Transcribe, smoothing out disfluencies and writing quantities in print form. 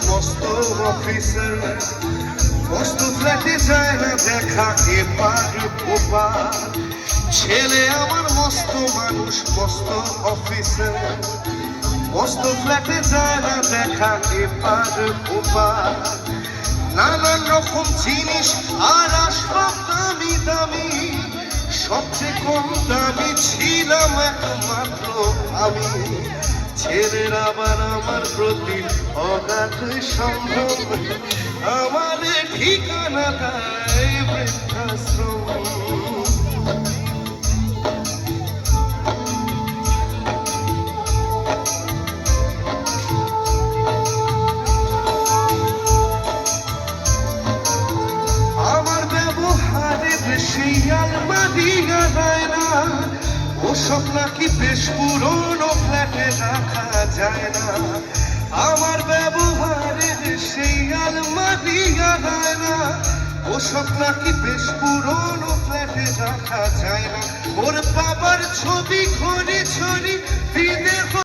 মস্ত অফিসার, মস্ত ফ্ল্যাটে যায় না দেখা এপার ওপার। ছেলে আমার মস্ত মানুষ, মস্ত অফিসার, মস্ত ফ্ল্যাটে যায় না দেখা এপার ওপার। নানান রকম জিনিস আর আসবাব দামি দামি, সবচেয়ে কম দামি ছিলাম একমাত্র আমি। ছেলের আবার আমার প্রতি অগাধ সম্ভব, আমার ঠিকানা তাই বৃদ্ধাশ্রম। আমার ব্যবহারের সেই আলমারি গায় না, ওসব নাকি বেশ পুরনো ফ্ল্যাটে রাখা যায় না। আমার ব্যবহারের সেই আলমারি গায় না, ওসব নাকি বেশ পুরনো ফ্ল্যাটে রাখা যায় না। ওর বাবার ছবি ঘড়ি ছড়ি দিনে